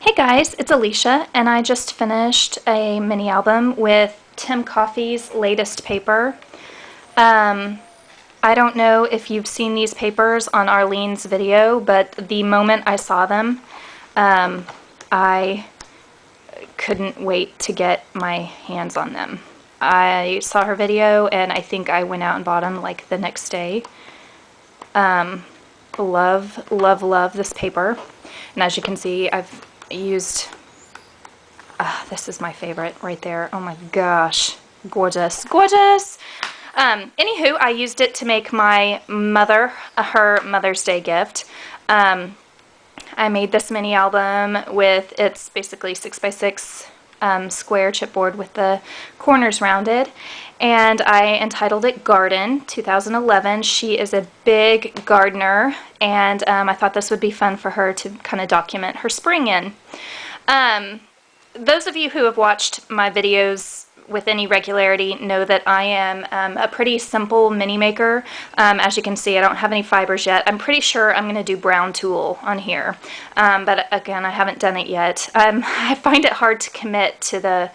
Hey guys, it's Alicia, and I just finished a mini album with Tim Coffey's latest paper. I don't know if you've seen these papers on Arlene's video, but the moment I saw them, I couldn't wait to get my hands on them. I saw her video, and I think I went out and bought them like the next day. Love, love, love this paper. And as you can see, I've used, this is my favorite right there. Oh my gosh, gorgeous, gorgeous. Anywho, I used it to make my mother her Mother's Day gift. I made this mini album with, it's basically 6x6 square chipboard with the corners rounded, and I entitled it Garden 2011. She is a big gardener, and I thought this would be fun for her to kind of document her spring in. Those of you who have watched my videos with any regularity know that I am a pretty simple mini maker. As you can see, I don't have any fibers yet. I'm pretty sure I'm going to do brown tulle on here, but again, I haven't done it yet. I find it hard to commit to the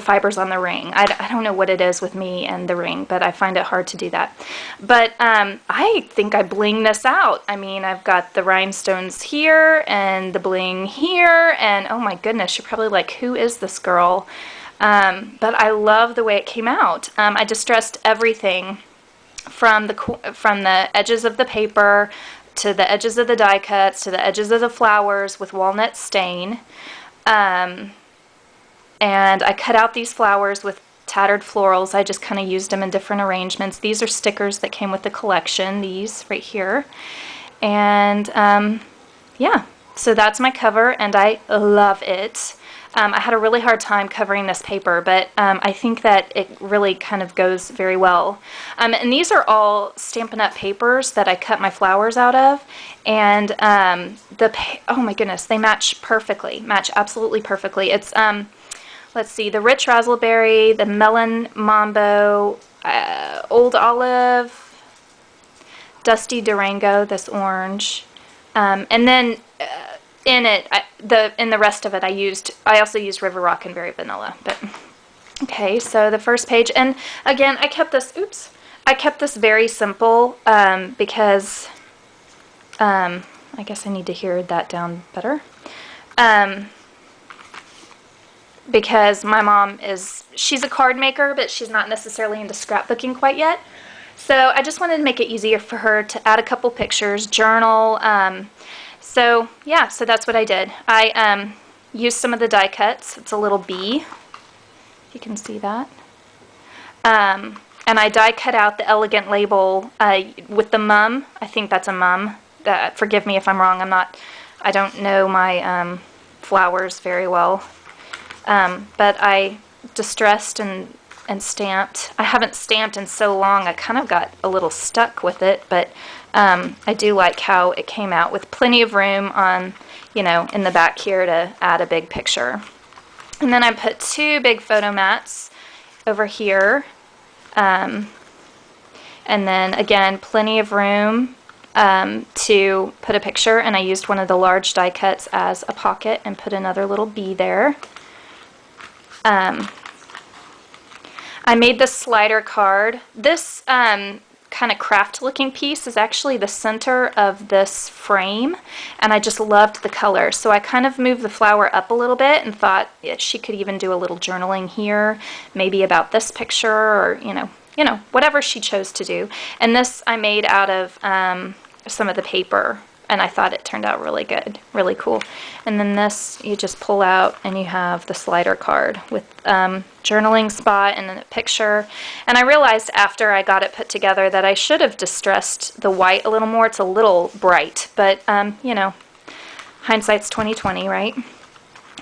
fibers on the ring. I don't know what it is with me and the ring, but I find it hard to do that. But I think I bling this out. I mean, I've got the rhinestones here and the bling here, and oh my goodness, you're probably like, who is this girl? But I love the way it came out. I distressed everything from the edges of the paper to the edges of the die cuts to the edges of the flowers with walnut stain. And I cut out these flowers with tattered florals. I just kind of used them in different arrangements. These are stickers that came with the collection, these right here. And yeah, so that's my cover, and I love it. I had a really hard time covering this paper, but I think that it really kind of goes very well. And these are all Stampin' Up! Papers that I cut my flowers out of, and oh my goodness, they match perfectly, match absolutely perfectly. It's, let's see, the Rich Razzleberry, the Melon Mambo, Old Olive, Dusty Durango, this orange, and then in it, in the rest of it, I also used River Rock and Berry Vanilla. But okay, so the first page, and again, I kept this very simple because I guess I need to hear that down better. Because my mom she's a card maker, but she's not necessarily into scrapbooking quite yet. So I just wanted to make it easier for her to add a couple pictures, journal. So yeah, so that's what I did. I used some of the die cuts. It's a little bee. You can see that. And I die cut out the elegant label with the mum. I think that's a mum. Forgive me if I'm wrong. I don't know my flowers very well. But I distressed and stamped. I haven't stamped in so long, I kind of got a little stuck with it, but I do like how it came out with plenty of room on, in the back here to add a big picture. And then I put two big photo mats over here, and then again, plenty of room to put a picture, and I used one of the large die cuts as a pocket and put another little bee there. I made this slider card. This kind of craft looking piece is actually the center of this frame, and I just loved the color. So I kind of moved the flower up a little bit and thought she could even do a little journaling here, maybe about this picture, or whatever she chose to do. And this I made out of some of the paper, and I thought it turned out really good, really cool. And then this, you just pull out and you have the slider card with journaling spot and then a picture. And I realized after I got it put together that I should have distressed the white a little more. It's a little bright, but hindsight's 20/20, right?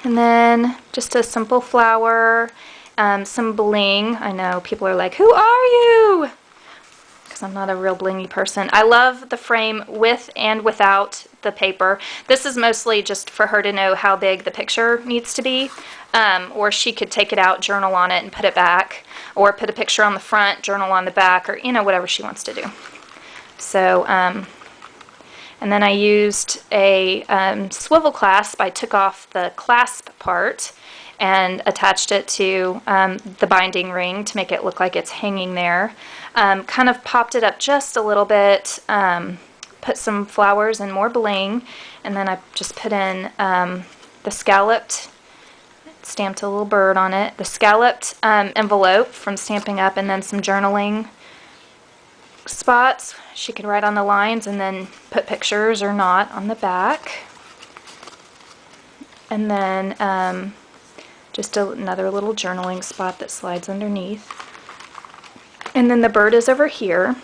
And then just a simple flower, some bling. I know people are like, who are you? I'm not a real blingy person. I love the frame with and without the paper. This is mostly just for her to know how big the picture needs to be, or she could take it out, journal on it, and put it back, or put a picture on the front, journal on the back, or whatever she wants to do. So And then I used a swivel clasp. I took off the clasp part and attached it to the binding ring to make it look like it's hanging there. Kind of popped it up just a little bit, put some flowers and more bling, and then I just put in the scalloped, stamped a little bird on it, the scalloped envelope from Stampin' Up, and then some journaling spots. She could write on the lines and then put pictures or not on the back. And then just another little journaling spot that slides underneath. And then the bird is over here.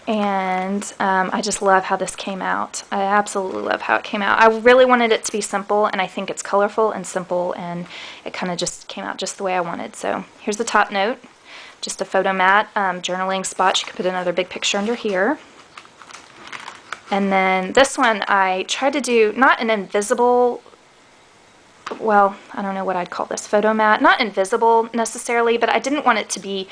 And I just love how this came out. I absolutely love how it came out. I really wanted it to be simple, and I think it's colorful and simple, and it kind of just came out just the way I wanted. So here's the top note. Just a photo mat, journaling spot. You can put another big picture under here. And then this one I tried to do not an invisible, well, I don't know what I'd call this, photo mat. Not invisible necessarily, but I didn't want it to be,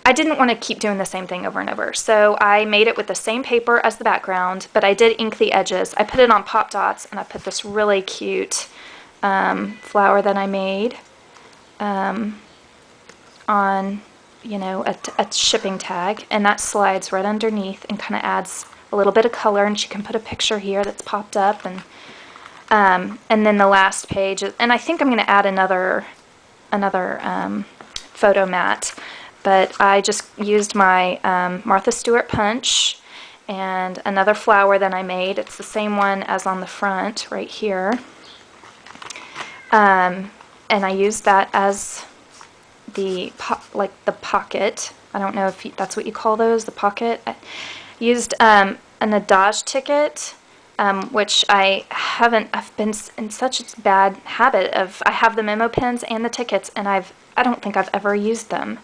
I didn't want to keep doing the same thing over and over. So I made it with the same paper as the background, but I did ink the edges. I put it on pop dots, and I put this really cute flower that I made on, you know, a shipping tag, and that slides right underneath and kind of adds a little bit of color, and she can put a picture here that's popped up, and then the last page, and I think I'm going to add another photo mat, but I just used my Martha Stewart punch and another flower that I made. It's the same one as on the front right here, and I used that as the pocket. I don't know if that's what you call those, the pocket. I used an adage ticket, which I've been in such a bad habit of, I have the memo pens and the tickets, and I don't think I've ever used them,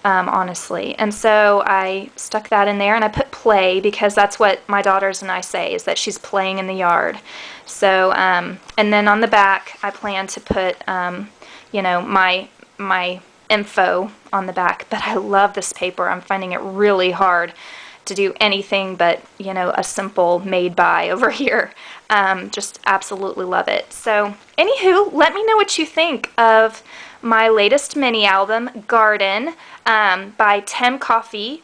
honestly. And so I stuck that in there, and I put play, because that's what my daughters and I say, is that she's playing in the yard. So, and then on the back, I plan to put, you know, my info on the back. But I love this paper. I'm finding it really hard to do anything but, you know, a simple made by over here. Just absolutely love it. So anywho, let me know what you think of my latest mini album, Garden, by Tim Coffey.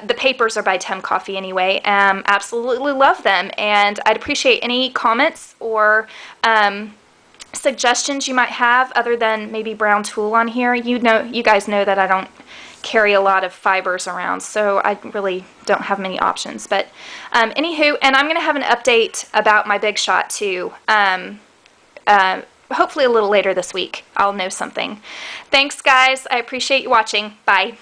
The papers are by Tim Coffey anyway. Absolutely love them, and I'd appreciate any comments or suggestions you might have, other than maybe brown tulle on here. You guys know that I don't carry a lot of fibers around, so I really don't have many options. But anywho, and I'm going to have an update about my Big Shot too. Hopefully a little later this week, I'll know something. Thanks, guys. I appreciate you watching. Bye.